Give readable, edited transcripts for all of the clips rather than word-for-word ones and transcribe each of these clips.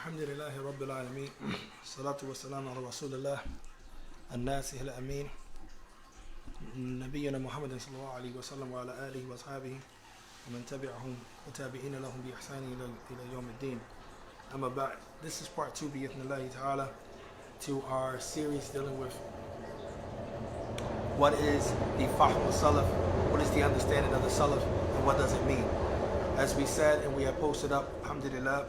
Alhamdulillahi Rabbil Alameen. Salatu wa salam ala Rasulullah. An-Nasih al-Amin. Nabiyyina Muhammadin sallallahu alayhi wa sallam wa ala alihi wa ashabihi. Wa man tabi'ahum wa tabi'ina lahum bi ihsani ila yawm ad-din. Amma ba'd. This is part 2 bi'ithnillahi ta'ala to our series dealing with what is the Fahm al-Salaf, what is the understanding of the Salaf, and what does it mean. As we said, and we have posted up, alhamdulillah,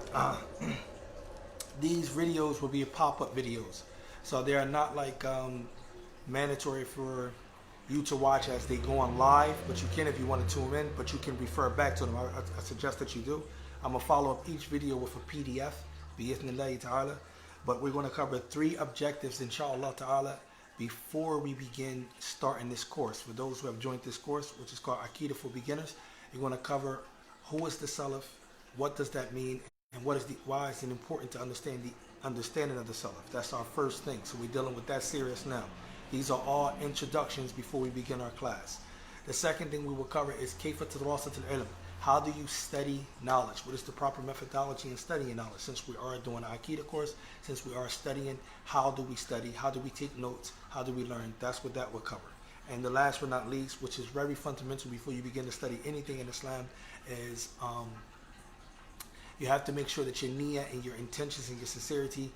these videos will be pop-up videos. So they are not like mandatory for you to watch as they go on live, but you can if you want to tune in, but you can refer back to them. I suggest that you do. I'm going to follow up each video with a PDF, bi'ithnillahi ta'ala. But we're going to cover 3 objectives, inshallah ta'ala, before we begin starting this course. For those who have joined this course, which is called Aqidah for Beginners, we're going to cover who is the Salaf, what does that mean, and why is it important to understand the understanding of the Salaf. That's our first thing. So we're dealing with that serious now. These are all introductions before we begin our class. The second thing we will cover is Kayfa Tadrasat al-Ilm. How do you study knowledge? What is the proper methodology in studying knowledge? Since we are doing an Aqidah course, since we are studying, how do we study? How do we take notes? How do we learn? That's what that will cover. And the last but not least, which is very fundamental before you begin to study anything in Islam, is you have to make sure that your niyyah and your intentions and your sincerity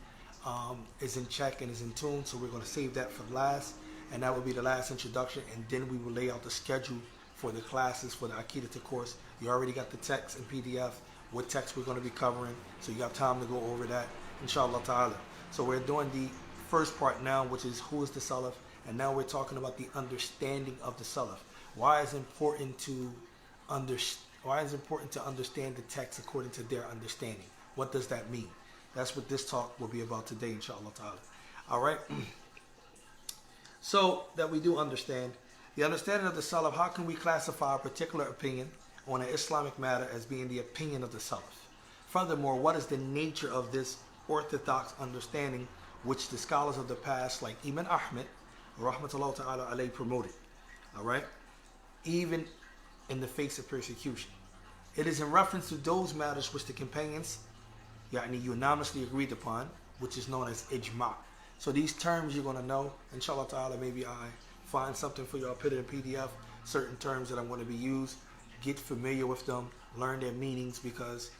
is in check and is in tune. So we're going to save that for last, and that will be the last introduction, and then we will lay out the schedule for the classes for the Aqidah course. You already got the text and PDF, what text we're going to be covering, so you got time to go over that, inshallah ta'ala. So we're doing the first part now, which is who is the Salaf, and now we're talking about the understanding of the Salaf. Why is it important to understand the text according to their understanding? What does that mean? That's what this talk will be about today, inshallah ta'ala. Alright? So that we do understand the understanding of the Salaf, how can we classify a particular opinion on an Islamic matter as being the opinion of the Salaf? Furthermore, what is the nature of this orthodox understanding which the scholars of the past like Imam Ahmed, rahmatullah ta'ala alayhi, promoted? Alright? Even in the face of persecution. It is in reference to those matters which the companions unanimously agreed upon, which is known as ijma'. So these terms you're going to know, inshallah ta'ala. Maybe I find something for you, I'll put it in PDF, certain terms that I'm going to be used. Get familiar with them, learn their meanings, because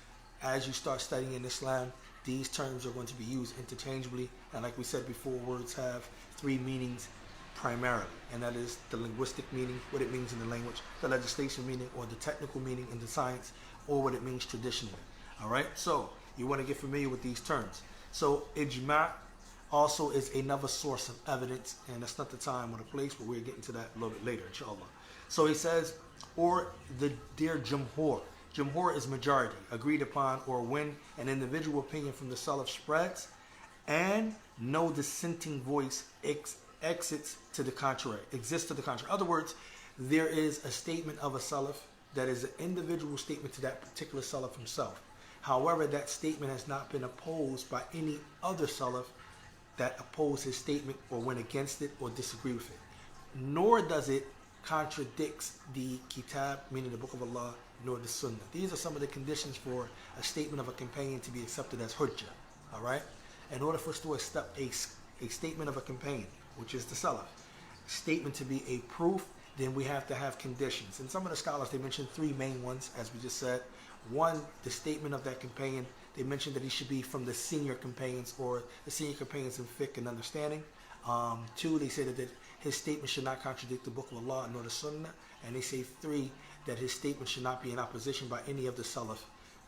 as you start studying in Islam, these terms are going to be used interchangeably, and like we said before, words have 3 meanings primarily, and that is the linguistic meaning, what it means in the language, the legislation meaning, or the technical meaning in the science, or what it means traditionally. Alright, so you want to get familiar with these terms. So ijma' also is another source of evidence, and that's not the time or the place, but we're getting to that a little bit later, inshallah. So he says, or their jumhur. Jumhur is majority, agreed upon, or when an individual opinion from the Salaf spreads and no dissenting voice exists to the contrary. In other words, there is a statement of a Salaf that is an individual statement to that particular Salaf himself. However, that statement has not been opposed by any other Salaf that oppose his statement or went against it or disagree with it. Nor does it contradicts the Kitab, meaning the Book of Allah, nor the Sunnah. These are some of the conditions for a statement of a companion to be accepted as hujjah. Alright? In order for us to accept a statement of a companion, which is the Salaf, statement to be a proof, then we have to have conditions. And some of the scholars, they mentioned 3 main ones, as we just said. 1, the statement of that companion. They mentioned that he should be from the senior companions, or the senior companions in fiqh and understanding. 2, they say that his statement should not contradict the Book of Allah nor the Sunnah. And they say 3, that his statement should not be in opposition by any of the Salaf,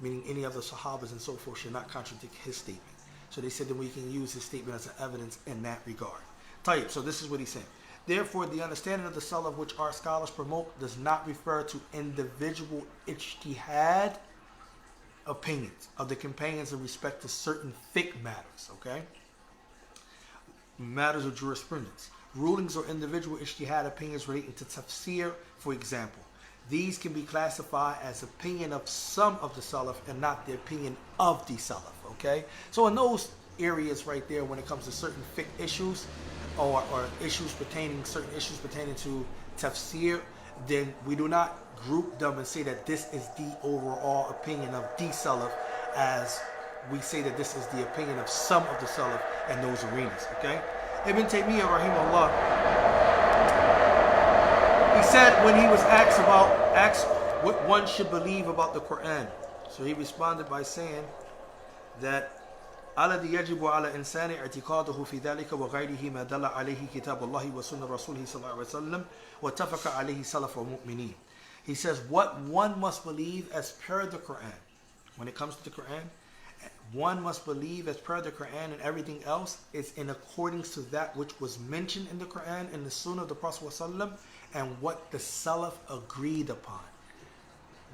meaning any of the Sahabas and so forth should not contradict his statement. So they said that we can use his statement as an evidence in that regard. Tayyib, so this is what he's saying. Therefore, the understanding of the Salaf which our scholars promote does not refer to individual ijtihad opinions of the companions in respect to certain fiqh matters, okay? Matters of jurisprudence. Rulings or individual ijtihad opinions relating to tafsir, for example. These can be classified as opinion of some of the Salaf and not the opinion of the Salaf, okay? So in those areas right there, when it comes to certain fiqh issues, or certain issues pertaining to tafsir, then we do not group them and say that this is the overall opinion of the Salaf as we say that this is the opinion of some of the Salaf in those arenas. Okay? Ibn Taymiyyah rahimahullah, he said when he was asked what one should believe about the Quran, so he responded by saying that الذي يجب على الإنسان اعتقاده في ذلك وغيره ما دل عليه كتاب الله وسنة رسوله صلى الله عليه وسلم واتفق عليه سلف المؤمنين. He says what one must believe as per the Quran. When it comes to the Quran, one must believe as per the Quran, and everything else is in accordance to that which was mentioned in the Quran and the Sunnah of the Prophet ﷺ, and what the Salaf agreed upon.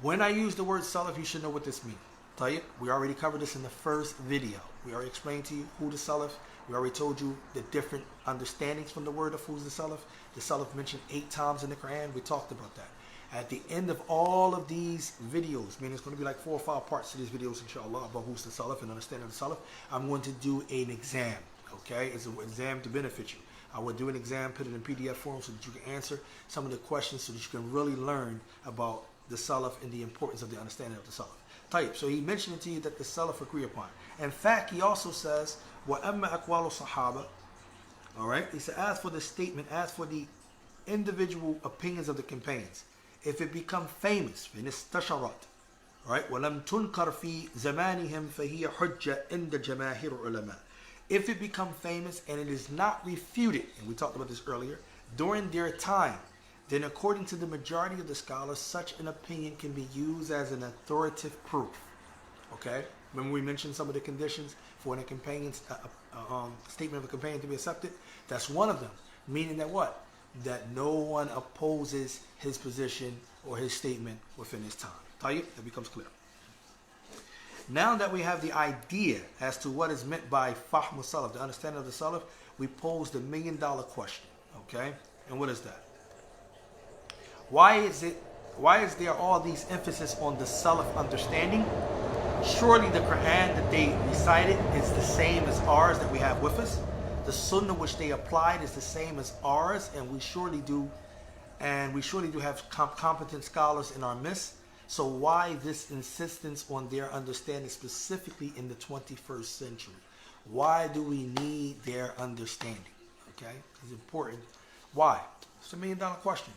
When I use the word Salaf, you should know what this means. Tayyip, we already covered this in the first video. We already explained to you who the Salaf. We already told you the different understandings from the word of who's the Salaf. The Salaf mentioned 8 times in the Quran. We talked about that. At the end of all of these videos, meaning it's going to be like 4 or 5 parts to these videos, inshallah, about who's the Salaf and understanding the Salaf, I'm going to do an exam. Okay? It's an exam to benefit you. I will do an exam, put it in PDF form so that you can answer some of the questions so that you can really learn about the Salaf and the importance of the understanding of the Salaf. Type. So he mentioned it to you that the Salaf agree upon. In fact, he also says, وَأَمَّا أَقْوَالُ الصَّحَابَةِ. Alright? He said, as for the statement, as for the individual opinions of the companions, if it become famous, فَإِنِ اسْتَشَرَتْ, right? وَلَمْ تُنْكَرْ فِي زَمَانِهِمْ فَهِيَ حُجَّةٌ عِنْدَ جَمَاهِرُ الْعُلَمَاءِ. If it become famous and it is not refuted, and we talked about this earlier, during their time, then according to the majority of the scholars, such an opinion can be used as an authoritative proof. Okay? Remember we mentioned some of the conditions for a companion's statement of a companion to be accepted? That's one of them. Meaning that what? That no one opposes his position or his statement within his time. Tayyip, that becomes clear. Now that we have the idea as to what is meant by Fahm al-Salaf, the understanding of the Salaf, we pose the $1 million question. Okay? And what is that? Why is there all these emphasis on the Salaf understanding? Surely the Quran that they recited is the same as ours that we have with us. The Sunnah which they applied is the same as ours, and we surely do have competent scholars in our midst. So why this insistence on their understanding specifically in the 21st century? Why do we need their understanding? Okay, it's important. Why? It's a $1 million question.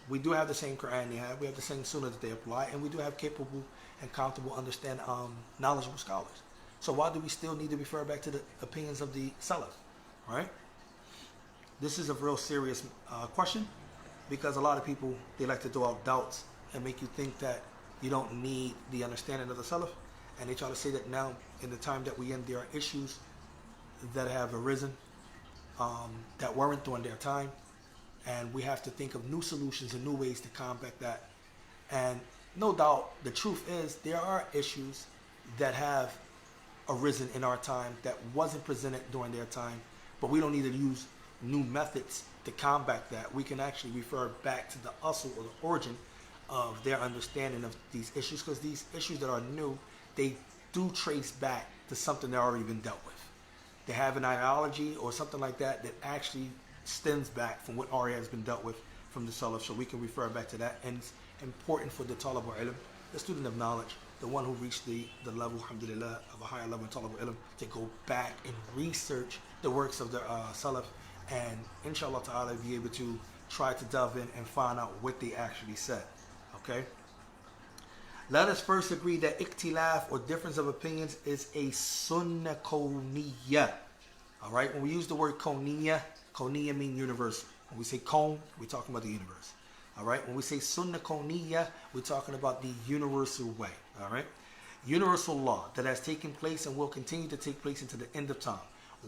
We do have the same Quran they have. We have the same Sunnah that they apply, and we do have capable and comfortable, knowledgeable scholars. So why do we still need to refer back to the opinions of the Salaf? Right? This is a real serious question, because a lot of people, they like to throw out doubts and make you think that you don't need the understanding of the Salaf, and they try to say that now in the time that we in, there are issues that have arisen that weren't during their time, and we have to think of new solutions and new ways to combat that. And no doubt the truth is there are issues that have arisen in our time that wasn't presented during their time, but we don't need to use new methods to combat that. We can actually refer back to the usul or the origin of their understanding of these issues, because these issues that are new, they do trace back to something that already been dealt with. They have an ideology or something like that that actually stems back from what already has been dealt with from the Salaf, so we can refer back to that. And it's important for the talib al-ilm, the student of knowledge, the one who reached the level, alhamdulillah, of a higher level in talib al-ilm, to go back and research the works of the Salaf, and inshallah ta'ala be able to try to delve in and find out what they actually said. Okay? Let us first agree that ikhtilaf, or difference of opinions, is a sunnah kawniyya. Alright? When we use the word kawniyya means universal. When we say kawn, we're talking about the universe. Alright? When we say sunnah kawniyya, we're talking about the universal way. Alright? Universal law that has taken place and will continue to take place until the end of time.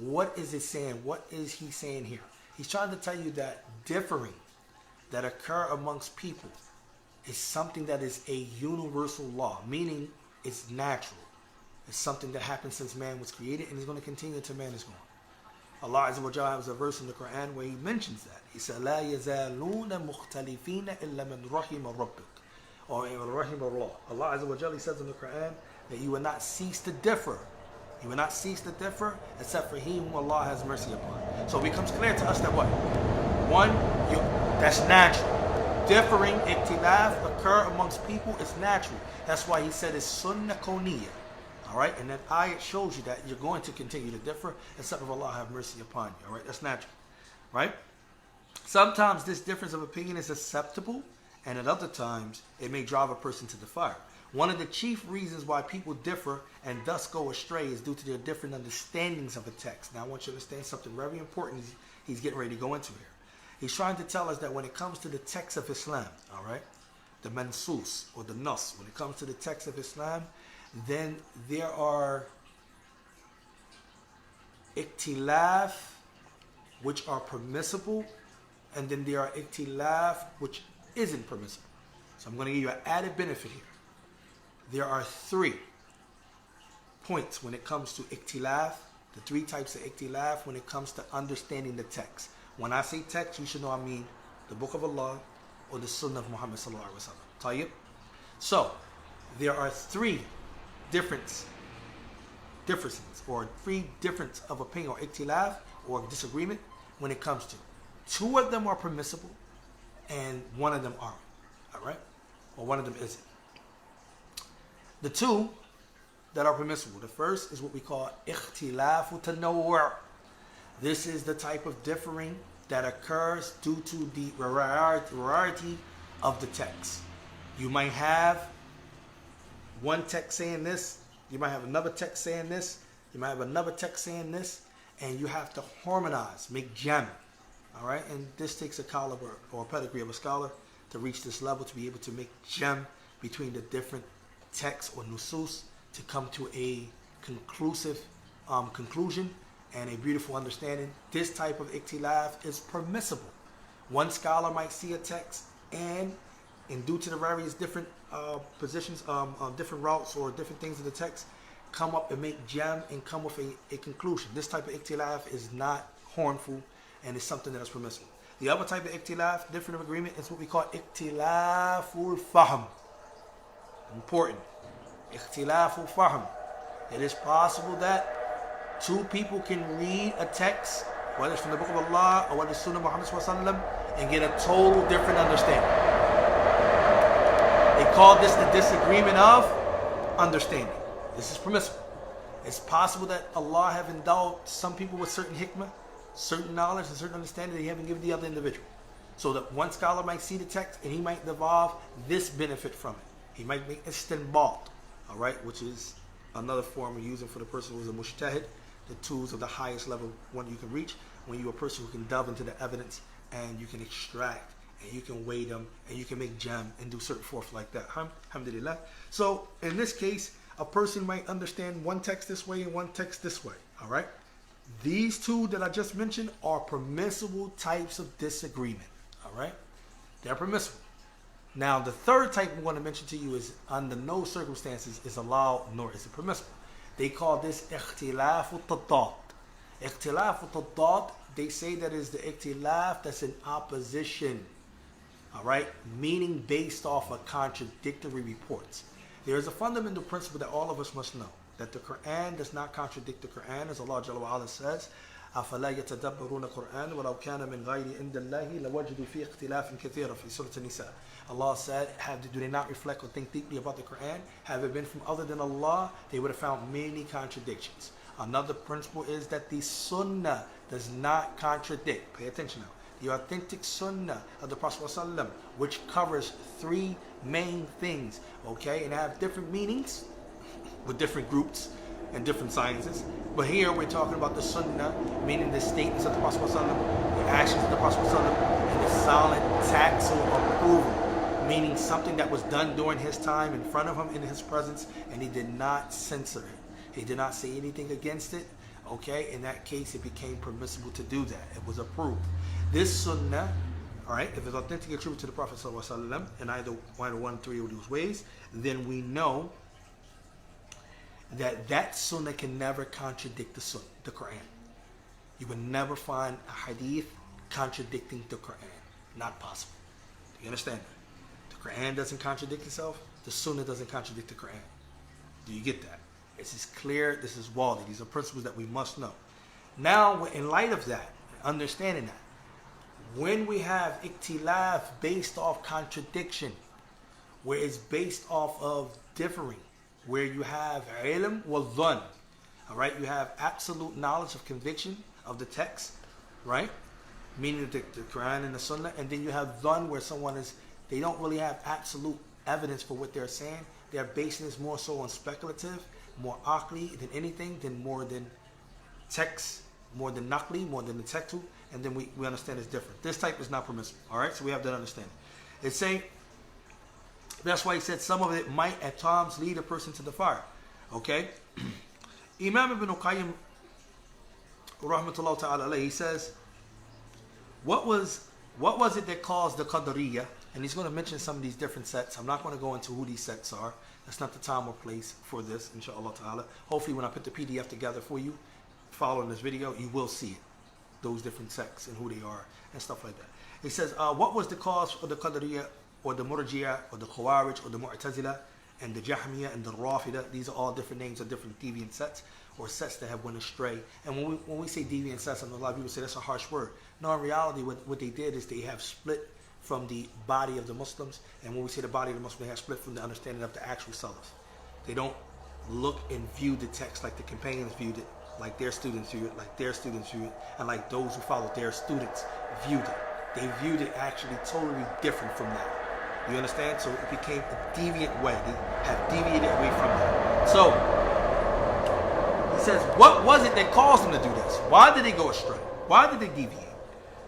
What is it saying? What is he saying here? He's trying to tell you that differing that occur amongst people is something that is a universal law, meaning it's natural. It's something that happened since man was created, and is going to continue until man is gone. Allah Azza wa Jalla has a verse in the Quran where he mentions that. He said, لا يزالون مختلفين إلا من رحم ربك, or رحم الله. Allah Azza wa Jalla says in the Quran that you will not cease to differ. You will not cease to differ except for him whom Allah has mercy upon. So it becomes clear to us that what? One, that's natural. Differing, ikhtilaf, occur amongst people is natural. That's why he said it's sunnah kawniyya. All right, and that ayat shows you that you're going to continue to differ, except if Allah have mercy upon you. All right, that's natural, right? Sometimes this difference of opinion is acceptable, and at other times it may drive a person to the fire. One of the chief reasons why people differ and thus go astray is due to their different understandings of a text. Now I want you to understand something very important he's getting ready to go into here. He's trying to tell us that when it comes to the text of Islam, all right, the mansus or the nas, when it comes to the text of Islam, then there are iktilaf which are permissible, and then there are iktilaf which isn't permissible. So I'm going to give you an added benefit here. There are 3 points when it comes to iktilaf, the 3 types of iktilaf when it comes to understanding the text. When I say text, you should know I mean the Book of Allah or the Sunnah of Muhammad sallallahu alaihi wasallam. Tayyib. So there are 3 differences or 3 difference of opinion or iktilaf or disagreement when it comes to. 2 of them are permissible and 1 of them aren't. All right, or 1 of them isn't. The 2 that are permissible. The first is what we call ikhtilafu tanawwu'. This is the type of differing that occurs due to the rarity of the text. You might have one text saying this, you might have another text saying this, you might have another text saying this, and you have to harmonize, make jam. All right, and this takes a caliber or a pedigree of a scholar to reach this level, to be able to make jam between the different texts or nusus to come to a conclusive conclusion and a beautiful understanding. This type of iktilaf is permissible. One scholar might see a text and due to the various different positions, different routes or different things of the text, come up and make jam and come with a conclusion. This type of iktilaf is not harmful and it's something that is permissible. The other type of iktilaf, different of agreement, is what we call ikhtilaful fahm. Important. Ikhtilaful fahm. It is possible that 2 people can read a text, whether it's from the Book of Allah or whether it's Sunnah of Muhammad sallallahu alaihi wasallam, and get a total different understanding. They call this the disagreement of understanding. This is permissible. It's possible that Allah have endowed some people with certain hikmah, certain knowledge, and certain understanding that He haven't given the other individual. So that one scholar might see the text and he might derive this benefit from it. He might make istinbat, all right, which is another form of using for the person who's a mujtahid, the tools of the highest level one you can reach, when you're a person who can delve into the evidence and you can extract and you can weigh them and you can make jam and do certain forth like that. Alhamdulillah. So in this case, a person might understand one text this way and one text this way, all right? These 2 that I just mentioned are permissible types of disagreement, all right? They're permissible. Now, the 3rd type we want to mention to you is under no circumstances is allowed nor is it permissible. They call this ikhtilafu tadad. Ikhtilafu tadad, they say that is the ikhtilaf that's in opposition, all right? Meaning based off of contradictory reports. There is a fundamental principle that all of us must know, that the Quran does not contradict the Quran, as Allah Jalla wa Ala says, أَفَلَا يَتَدَبَّرُونَ الْقُرْآنَ وَلَوْ كَانَ مِنْ غَيْرِ عِنْدِ اللَّهِ لَوَجَدُوا فِيهِ اخْتِلَافًا كَثِيرًا في Surah An-Nisa. Allah said, do they not reflect or think deeply about the Quran? Have it been from other than Allah, they would have found many contradictions. Another principle is that the Sunnah does not contradict. Pay attention now. The authentic Sunnah of the Prophet ﷺ, which covers 3 main things, okay, and have different meanings with different groups and different sciences. But here we're talking about the Sunnah, meaning the statements of the Prophet ﷺ, the actions of the Prophet ﷺ, and the silent taxal approval, meaning something that was done during his time in front of him in his presence, and he did not censor it. He did not say anything against it. Okay, in that case, it became permissible to do that. It was approved. This Sunnah, all right, if it's authentically attributed to the Prophet ﷺ in either one, 3 of those ways, then we know that Sunnah can never contradict the Quran. You will never find a hadith contradicting the Quran. Not possible. Do you understand that? The Quran doesn't contradict itself. The Sunnah doesn't contradict the Quran. Do you get that? This is clear. This is wadi. These are principles that we must know. Now, in light of that, understanding that, when we have iktilaf based off contradiction, where it's based off of differing, where you have ilm wal dhann. All right, you have absolute knowledge of conviction of the text, right? Meaning the Quran and the Sunnah, and then you have dhann, where someone is, they don't really have absolute evidence for what they're saying. They're basing this more so on speculative, more aqli than anything, more than text, more than naqli, more than the textu, and then we understand it's different. This type is not permissible. All right, so we have that understanding. It's saying, that's why he said some of it might at times lead a person to the fire. Okay? Imam Ibn Qayyim, rahmatullah ta'ala alayhi, he says, what was it that caused the Qadariyah? And he's going to mention some of these different sects. I'm not going to go into who these sects are. That's not the time or place for this, inshallah ta'ala. Hopefully when I put the PDF together for you, following this video, you will see it. Those different sects and who they are and stuff like that. He says, what was the cause of the Qadariyah or the Murji'ah or the Khawarij or the Mu'tazila and the Jahmiyyah and the Rafida? These are all different names of different deviant sects or sects that have went astray. And when we say deviant sects, I know a lot of people say that's a harsh word. No, in reality, what they did is they have split from the body of the Muslims. And when we say the body of the Muslims, they have split from the understanding of the actual Salaf. They don't look and view the text like the companions viewed it, like their students viewed it, like their students viewed it, and like those who followed their students viewed it. They viewed it actually totally different from that. You understand? So it became a deviant way. They have deviated away from that. So he says, what was it that caused them to do this? Why did they go astray? Why did they deviate?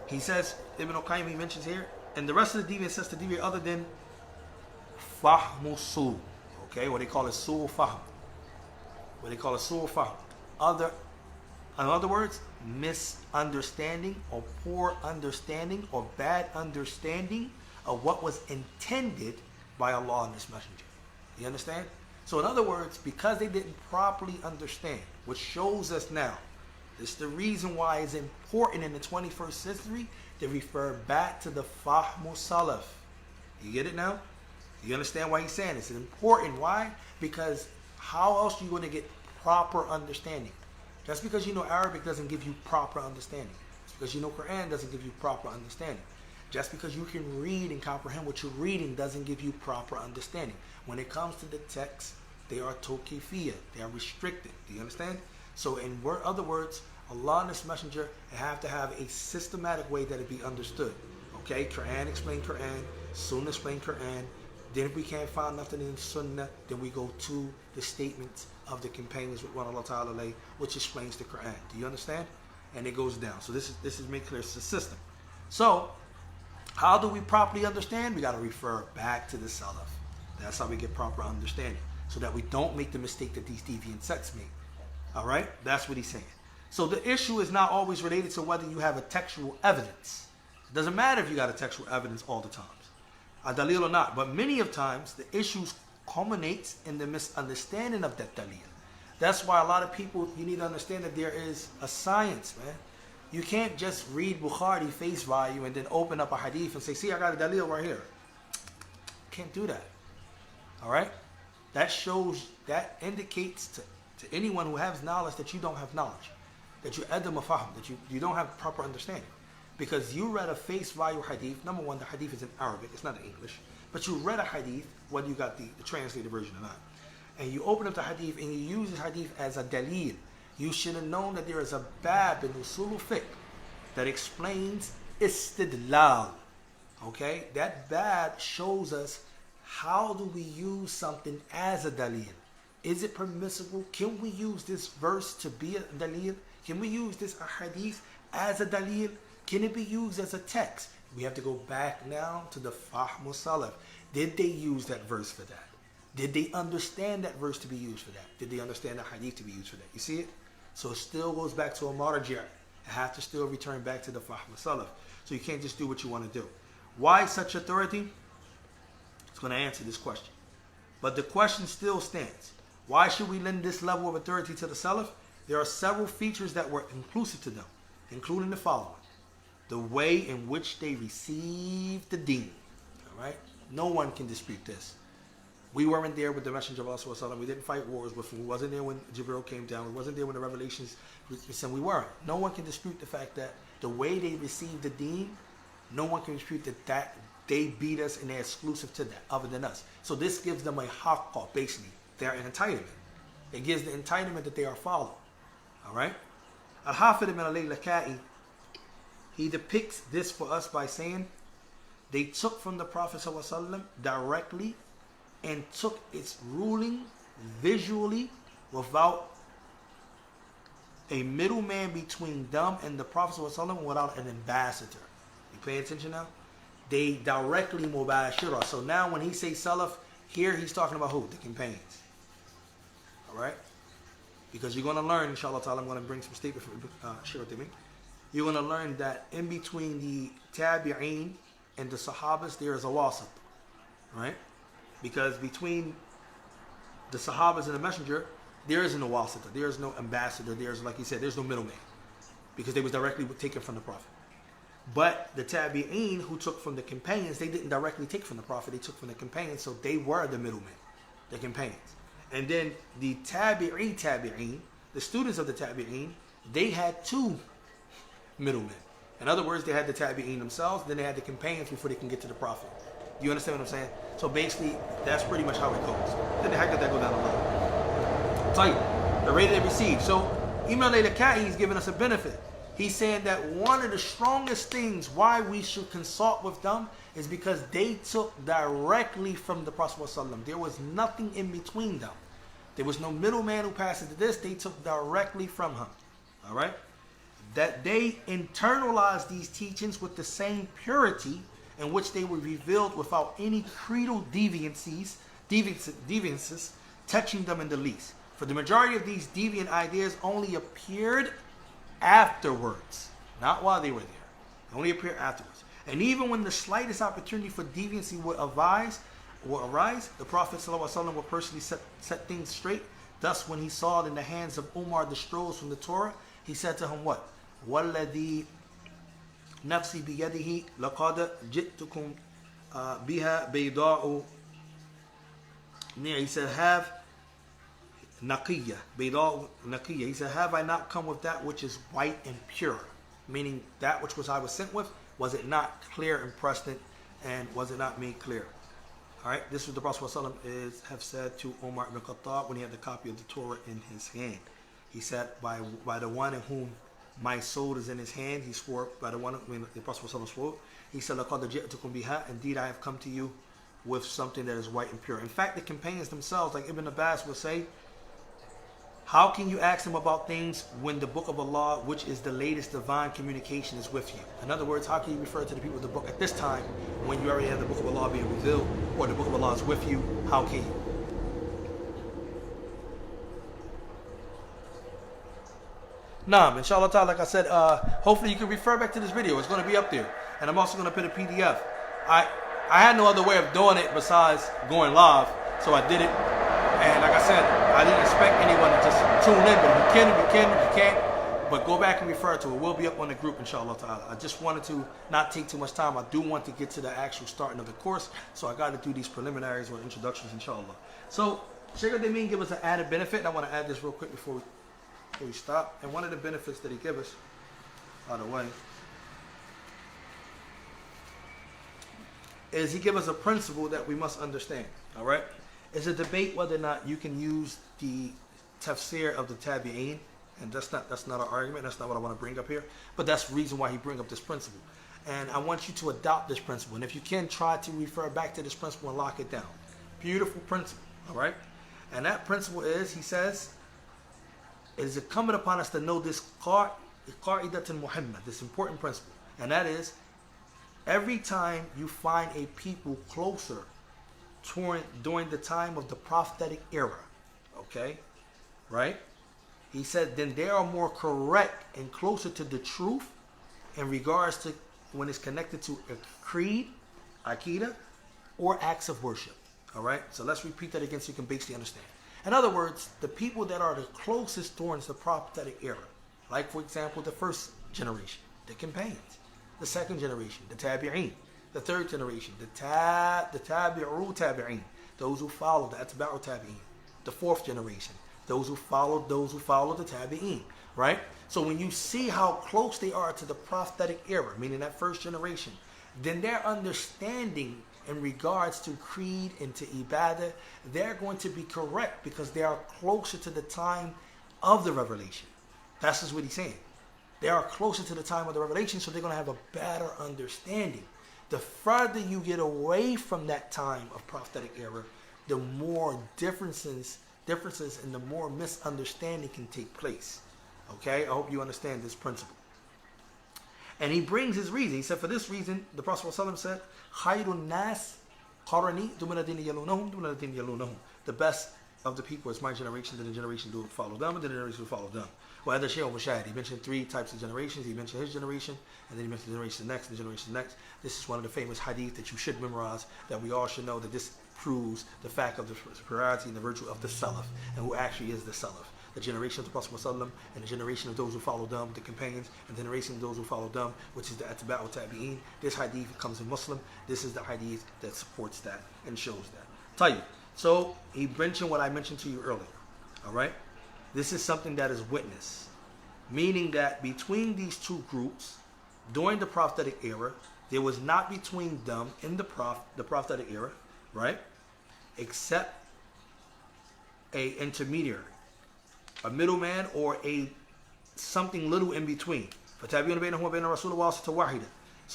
He says, Ibn Qayyim, he mentions here, and the rest of the deviant says to deviate other than fahmu su. Okay, what they call it su fahm. What they call it su fahm. In other words, misunderstanding or poor understanding or bad understanding of what was intended by Allah and His Messenger. You understand? So in other words, because they didn't properly understand, which shows us now, this is the reason why it's important in the 21st century to refer back to the Fahmu Salaf. You get it now? You understand why he's saying this? It's important. Why? Because how else are you going to get proper understanding? Just because you know Arabic doesn't give you proper understanding. Just because you know Quran doesn't give you proper understanding. Just because you can read and comprehend what you're reading doesn't give you proper understanding. When it comes to the text, they are tawqifiyah. They are restricted. Do you understand? So in other words, Allah and His Messenger have to have a systematic way that it be understood. Okay? Quran explain Quran. Sunnah explain Quran. Then if we can't find nothing in Sunnah, then we go to the statements of the companions with one Allah Ta'ala, which explains the Quran. Do you understand? And it goes down. So this is made clear. It's a system. So how do we properly understand? We got to refer back to the Salaf. That's how we get proper understanding, so that we don't make the mistake that these deviant sects made. All right? That's what he's saying. So the issue is not always related to whether you have a textual evidence. It doesn't matter if you got a textual evidence all the times, a dalil or not. But many of times the issues culminates in the misunderstanding of that dalil. That's why a lot of people, you need to understand that there is a science, man. You can't just read Bukhari face value and then open up a hadith and say, see, I got a dalil right here. Can't do that. All right? That indicates to anyone who has knowledge that you don't have knowledge, that you're adam faham, that you don't have proper understanding. Because you read a face value hadith. Number one, the hadith is in Arabic, it's not in English. But you read a hadith, whether you got the translated version or not. And you open up the hadith and you use the hadith as a dalil. You should have known that there is a bab in usul fiqh that explains istidlal. Okay? That bab shows us how do we use something as a dalil. Is it permissible? Can we use this verse to be a dalil? Can we use this hadith as a dalil? Can it be used as a text? We have to go back now to the Fahmu Salaf. Did they use that verse for that? Did they understand that verse to be used for that? Did they understand the hadith to be used for that? You see it? So it still goes back to a marji'. It has to still return back to the Fahmu Salaf. So you can't just do what you want to do. Why such authority? It's going to answer this question. But the question still stands. Why should we lend this level of authority to the Salaf? There are several features that were inclusive to them, including the following. The way in which they received the deen. All right? No one can dispute this. We weren't there with the Messenger of Allah. We didn't fight wars with him. We wasn't there when Jibril came down. We wasn't there when the revelations and we weren't. No one can dispute the fact that the way they received the deen, no one can dispute that they beat us and they're exclusive to that other than us. So this gives them a haqqa, basically. their entitlement. It gives the entitlement that they are followed. All right? Al-Hafid ibn al-Lakai, he depicts this for us by saying, they took from the Prophet ﷺ directly and took its ruling visually without a middleman between them and the Prophet ﷺ, without an ambassador. You pay attention now? They directly mubashirah. So now when he says Salaf, here he's talking about who? The companions. Alright? Because you're going to learn, inshallah ta'ala, I'm going to bring some statement from Shir to me. You're going to learn that in between the tabi'een and the sahabas, there is a wasat. Right? Because between the sahabas and the messenger, there is no wasita, there is no ambassador, there's, like he said, there's no middleman. Because they was directly taken from the Prophet. But the tabi'een who took from the companions, they didn't directly take from the Prophet, they took from the companions, so they were the middlemen, the companions. And then the tabi'een, the students of the tabi'een, they had two middlemen. In other words, they had the tabi'een themselves, then they had the companions before they can get to the Prophet. You understand what I'm saying? So basically, that's pretty much how it goes. Then how could that go down the road? Tell you, the rate they received. So Imam al-Lakai is giving us a benefit. He's saying that one of the strongest things why we should consult with them is because they took directly from the Prophet ﷺ. There was nothing in between them. There was no middleman who passed it to this. They took directly from him. All right? That they internalized these teachings with the same purity in which they were revealed without any creedal deviances touching them in the least. For the majority of these deviant ideas only appeared afterwards, not while they were there. They only appeared afterwards. And even when the slightest opportunity for deviancy would arise, the Prophet ﷺ would personally set things straight. Thus, when he saw it in the hands of Umar the scrolls from the Torah, he said to him, what? وَالَّذِي نَفْسِي بِيَدِهِ لَقَدْ جِئْتُكُمْ بِهَا بَيْضَاءُ. He said, have naqiyya, bayda naqiyya. He said, have I not come with that which is white and pure? Meaning that which I was sent with, was it not clear and present, and was it not made clear? Alright, this is what the Prophet ﷺ have said to Umar ibn Khattab when he had the copy of the Torah in his hand. He said, by the one in whom my soul is in his hand, he swore by the one when the Prophet ﷺ swore. He said, لَقَدْ جِئْتُكُمْ بِهَا, indeed I have come to you with something that is white and pure. In fact, the companions themselves, like Ibn Abbas would say, how can you ask them about things when the book of Allah, which is the latest divine communication, is with you? In other words, how can you refer to the people of the book at this time when you already have the book of Allah being revealed, or the book of Allah is with you? How can you? Naam, inshallah ta'ala, like I said, hopefully you can refer back to this video. It's going to be up there. And I'm also going to put a PDF. I had no other way of doing it besides going live, so I did it. And like I said, I didn't expect anyone to just tune in, but if you can't. But go back and refer to it. We'll be up on the group, inshallah ta'ala. I just wanted to not take too much time. I do want to get to the actual starting of the course, so I got to do these preliminaries or introductions, inshallah. So, Shaykh al-Damin give us an added benefit, and I want to add this real quick before we stop. And one of the benefits that he gives us, by the way, is he gives us a principle that we must understand. All right? It's a debate whether or not you can use the tafsir of the tabi'een, and that's not an argument. That's not what I want to bring up here. But that's the reason why he brings up this principle. And I want you to adopt this principle. And if you can, try to refer back to this principle and lock it down. Beautiful principle. All right? And that principle is, he says, it is incumbent upon us to know this qa'idatul Muhammad, this important principle. And that is, every time you find a people closer during the time of the prophetic era, okay, right? He said, then they are more correct and closer to the truth in regards to when it's connected to a creed, aqidah, or acts of worship. All right? So let's repeat that again so you can basically understand. In other words, the people that are the closest towards the prophetic era, like for example, the first generation, the companions, the second generation, the tabi'een, the third generation, the tabi'u tabi'een, those who follow the atba'u tabi'een, the fourth generation, those who follow the tabi'een, right? So when you see how close they are to the prophetic era, meaning that first generation, then their understanding in regards to creed and to ibadah, they're going to be correct because they are closer to the time of the revelation. That's just what he's saying. They are closer to the time of the revelation, so they're going to have a better understanding. The further you get away from that time of prophetic era, the more differences and the more misunderstanding can take place. Okay? I hope you understand this principle. And he brings his reason. He said, for this reason, the Prophet ﷺ said, Khairun nas qarani thumma alladhina yalunahum thumma alladhina yalunahum. The best of the people is my generation, then the generation who follow them, and then the generation who follow them. Well, other Shaykh Mushahid, he mentioned 3 types of generations. He mentioned his generation, and then he mentioned the generation next, and the generation next. This is one of the famous hadith that you should memorize, that we all should know, that this proves the fact of the superiority and the virtue of the Salaf, and who actually is the Salaf. The generation of the Prophet ﷺ, and the generation of those who follow them, the companions, and the generation of those who follow them, which is the Atba'u Tabi'een. This hadith comes in Muslim. This is the hadith that supports that and shows that. Tayyib. So he mentioned what I mentioned to you earlier. Alright? This is something that is witness. Meaning that between these two groups, during the prophetic era, there was not between them in the prophetic era, right? Except a intermediary, a middleman, or a something little in between. So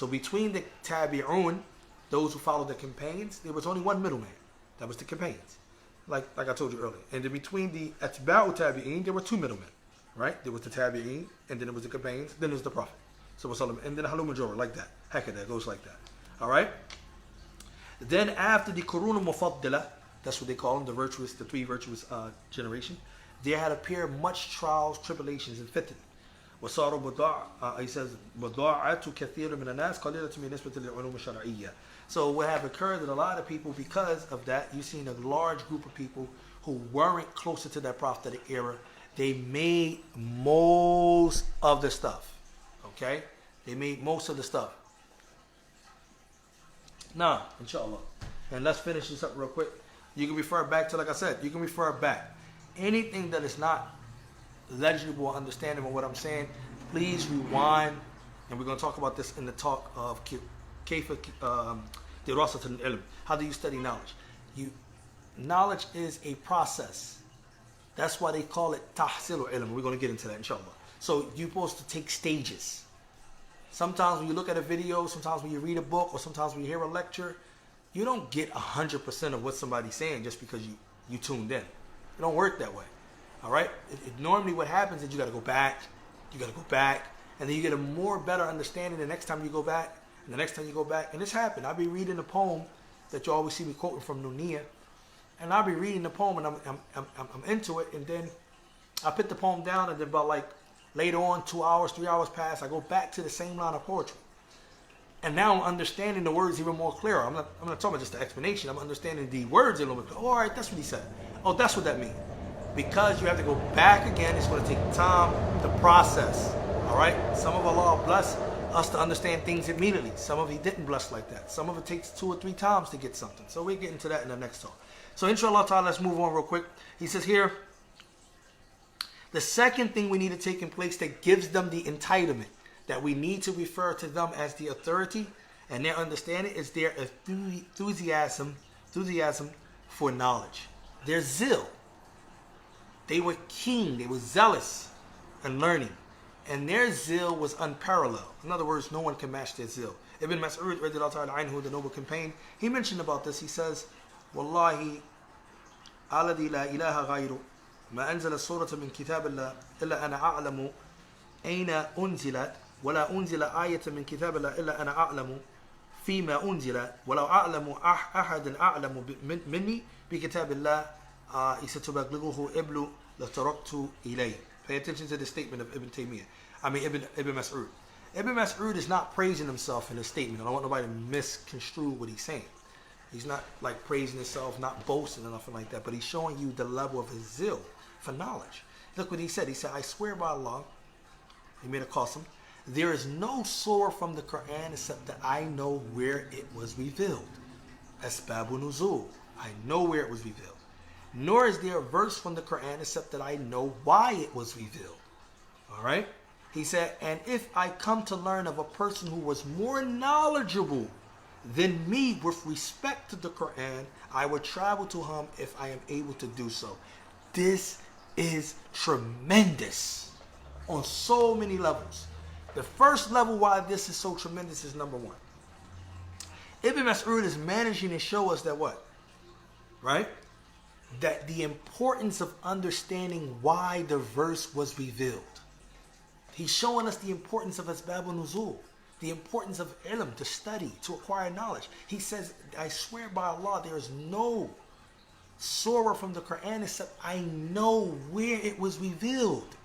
between the tabi'un, those who followed the companions, there was only one middleman. That was the companions. Like I told you earlier. And then between the atba'u tabi'in, there were 2 middlemen. Right? There was the tabi'in, and then it was the companions, then it was the Prophet. So and then halum majorah, like that. Hakada, goes like that. Alright? Then after the Qurun Mufaddala, that's what they call them, the virtuous, the 3 virtuous generation, there had appeared much trials, tribulations, and fitn. He says, so what have occurred that a lot of people, because of that, you've seen a large group of people who weren't closer to that prophetic era, they made most of the stuff. Okay? They made most of the stuff. Now, inshallah. And let's finish this up real quick. You can refer back to, like I said, you can refer back. Anything that is not legible or understandable what I'm saying, please rewind. And we're going to talk about this in the talk of how do you study knowledge? Knowledge is a process. That's why they call it tahsil ilm. We're going to get into that, inshallah. So you're supposed to take stages. Sometimes when you look at a video, sometimes when you read a book, or sometimes when you hear a lecture, you don't get 100% of what somebody's saying just because you tuned in. It don't work that way. All right? Normally what happens is you got to go back, and then you get a more better understanding the next time you go back, and the next time you go back. And this happened. I'll be reading a poem that you always see me quoting from Nunia. And I'll be reading the poem, and I'm into it, and then I put the poem down, and then about like later on, 2 hours, 3 hours pass, I go back to the same line of poetry. And now I'm understanding the words even more clearer. I'm not talking about just the explanation. I'm understanding the words a little bit clearer. Oh, all right, that's what he said. Oh, that's what that means. Because you have to go back again. It's going to take time to process. All right? Some of Allah bless us to understand things immediately. Some of He didn't bless like that. Some of it takes 2 or 3 times to get something. So we'll get into that in the next talk. So inshallah ta'ala, let's move on real quick. He says here, the second thing we need to take in place that gives them the entitlement, that we need to refer to them as the authority, and their understanding is their enthusiasm for knowledge. Their zeal. They were keen, they were zealous in learning. And their zeal was unparalleled. In other words, no one can match their zeal. Ibn Mas'ud, radiyallahu ta'ala anhu, the noble companion, he mentioned about this. He says, Wallahi, alladhi la ilaha ghayru, ma anzala surata min kitab Allah, illa ana a'lamu, ayna unzilat, wala unzila ayata min kitab Allah, illa ana a'lamu, fima unzilat, wala a'lamu ahadan a'lamu minni, bi kitab Allah, isatubaglighuhu iblu, la taraktu ilayh. Pay attention to the statement of Ibn Mas'ud. Ibn Mas'ud is not praising himself in his statement. I don't want nobody to misconstrue what he's saying. He's not like praising himself, not boasting or nothing like that, but he's showing you the level of his zeal for knowledge. Look what he said. He said, I swear by Allah, he made a qasam, there is no surah from the Quran except that I know where it was revealed. Asbabu nuzul. I know where it was revealed. Nor is there a verse from the Quran except that I know why it was revealed. Alright? He said, and if I come to learn of a person who was more knowledgeable Then me, with respect to the Quran, I would travel to him if I am able to do so. This is tremendous on so many levels. The first level why this is so tremendous is number one. Ibn Mas'ud is managing to show us that what? Right? That the importance of understanding why the verse was revealed. He's showing us the importance of Asbab al-Nuzul, the importance of ilm, to study, to acquire knowledge. He says, I swear by Allah, there is no surah from the Quran except I know where it was revealed.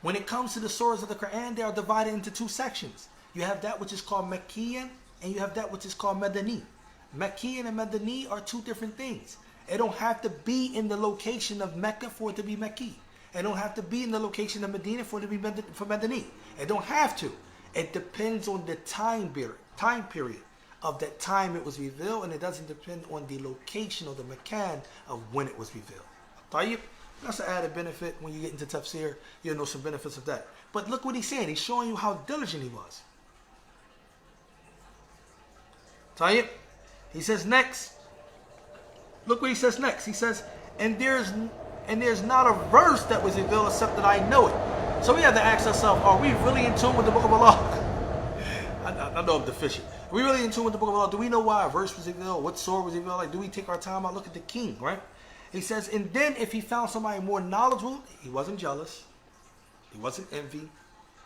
When it comes to the surahs of the Quran, they are divided into two sections. You have that which is called Makkiyan, and you have that which is called Madani. Makkiyan and Madani are two different things. It don't have to be in the location of Mecca for it to be Makki. It don't have to be in the location of Medina for it to be for Madani. It don't have to. It depends on the time period of that time it was revealed, and it doesn't depend on the location or the makan of when it was revealed. Tayyib? That's an added benefit. When you get into tafsir, you'll know some benefits of that. But look what he's saying. He's showing you how diligent he was. Tayyib? He says next. Look what he says next. He says, and there's not a verse that was revealed except that I know it. So we have to ask ourselves, are we really in tune with the book of Allah? I know I'm deficient. Are we really in tune with the book of Allah? Do we know why a verse was revealed? What surah was revealed? Like, do we take our time out? Look at the king, right? He says, and then if he found somebody more knowledgeable, he wasn't jealous. He wasn't envy.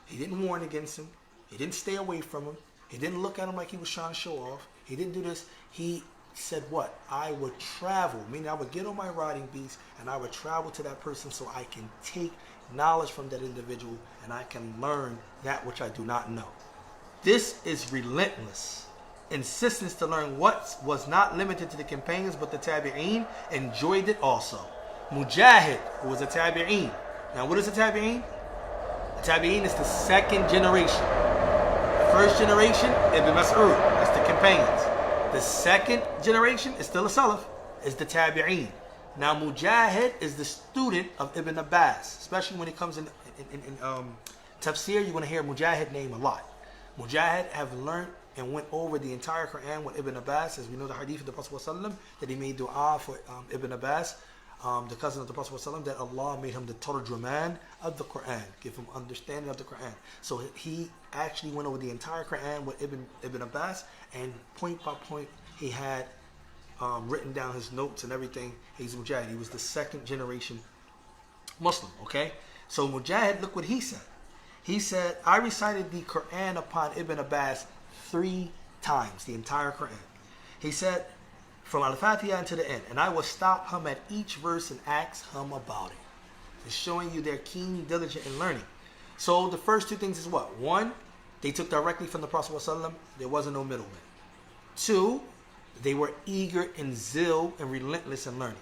He didn't warn against him. He didn't stay away from him. He didn't look at him like he was trying to show off. He didn't do this. He said what? I would travel, meaning I would get on my riding beast and I would travel to that person so I can take knowledge from that individual and I can learn that which I do not know. This is relentless insistence to learn what was not limited to the companions, but the tabi'een enjoyed it also. Mujahid, who was a tabi'een. Now what is a tabi'een? A tabi'een is the second generation. The first generation, Ibn Mas'ud, that's the companions. The second generation is still a Salaf, is the tabi'een. Now Mujahid is the student of Ibn Abbas, especially when it comes in tafsir. You're going to hear Mujahid name a lot. Mujahid have learned and went over the entire Quran with Ibn Abbas, as we know the hadith of the Prophet ﷺ, that he made dua for Ibn Abbas, the cousin of the Prophet ﷺ, that Allah made him the tarjuman of the Quran, give him understanding of the Quran. So he actually went over the entire Quran with Ibn Abbas, and point by point he had written down his notes and everything. He's Mujahid. He was the second generation Muslim, okay? So Mujahid, look what he said. He said, I recited the Quran upon Ibn Abbas 3 times, the entire Quran. He said, from Al-Fatiha to the end, and I will stop him at each verse and ask him about it. It's showing you they're keen, diligent in learning. So the first 2 things is what? 1, they took directly from the Prophet ﷺ. There wasn't no middleman. 2, they were eager and zeal and relentless in learning.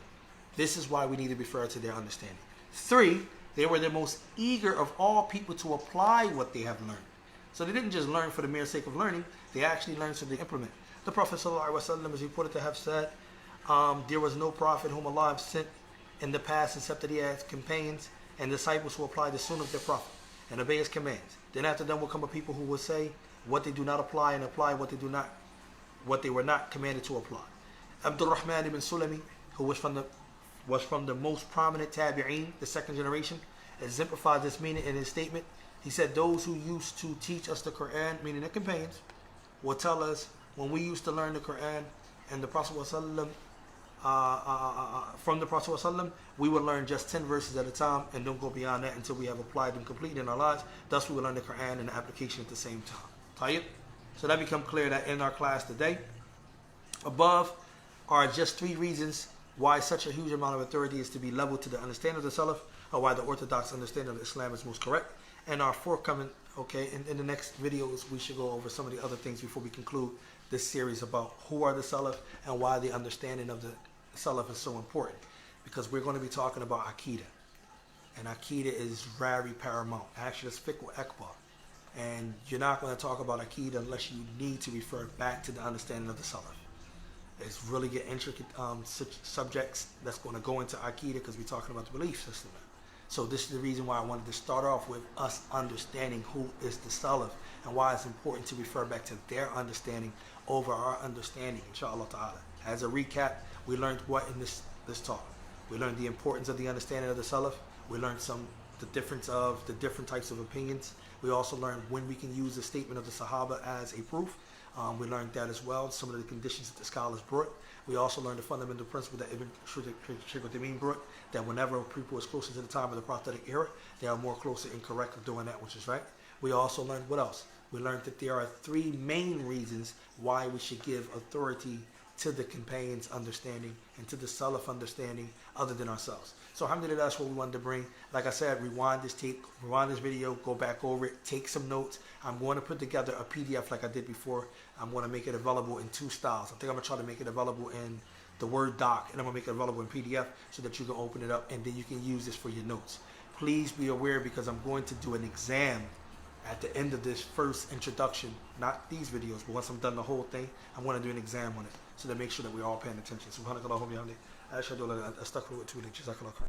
This is why we need to refer to their understanding. 3, they were the most eager of all people to apply what they have learned. So they didn't just learn for the mere sake of learning. They actually learned so they implement. The Prophet ﷺ is reported to have said, there was no prophet whom Allah have sent in the past except that he had companions and disciples who applied the sunnah of their prophet and obey his commands. Then after them will come a people who will say what they do not apply and apply what they were not commanded to apply. Abdul Rahman ibn Sulami, who was from the most prominent tabi'een, the second generation, exemplified this meaning in his statement. He said, those who used to teach us the Quran, meaning the companions, will tell us when we used to learn the Quran and the Prophet ﷺ, from the Prophet ﷺ, we would learn just 10 verses at a time and don't go beyond that until we have applied them completely in our lives. Thus we will learn the Quran and the application at the same time. Tayyib? So that become clear that in our class today. Above are just 3 reasons why such a huge amount of authority is to be leveled to the understanding of the Salaf, or why the orthodox understanding of Islam is most correct. And our forthcoming, okay, in the next videos, we should go over some of the other things before we conclude this series about who are the Salaf and why the understanding of the Salaf is so important. Because we're going to be talking about Aqidah. And Aqidah is very paramount. Actually, it's fiqh akbar. And you're not going to talk about Aqidah unless you need to refer back to the understanding of the Salaf. It's really get intricate subjects that's going to go into Aqidah because we're talking about the belief system now. So this is the reason why I wanted to start off with us understanding who is the Salaf and why it's important to refer back to their understanding over our understanding, inshallah ta'ala. As a recap, we learned what in this talk? We learned the importance of the understanding of the Salaf. We learned the difference of the different types of opinions. We also learned when we can use the statement of the Sahaba as a proof. We learned that as well, some of the conditions that the scholars brought. We also learned the fundamental principle that Ibn Shaykh brought, that whenever people was closer to the time of the prophetic era, they are more closer and correct of doing that which is right. We also learned what else? We learned that there are three main reasons why we should give authority to the companions' understanding and to the Salaf understanding other than ourselves. So alhamdulillah, that's what we wanted to bring. Like I said, rewind this video, go back over it, take some notes. I'm going to put together a PDF like I did before. I'm going to make it available in two styles. I think I'm going to try to make it available in the Word doc, and I'm going to make it available in PDF so that you can open it up and then you can use this for your notes. Please be aware, because I'm going to do an exam at the end of this first introduction, not these videos, but once I'm done the whole thing, I'm going to do an exam on it, so to make sure that we're all paying attention. Subhanakallahumma wa bihamdik, ashhadu an la ilaha illa anta, astaghfiruka wa atubu ilayk. Jazakallahu khairan.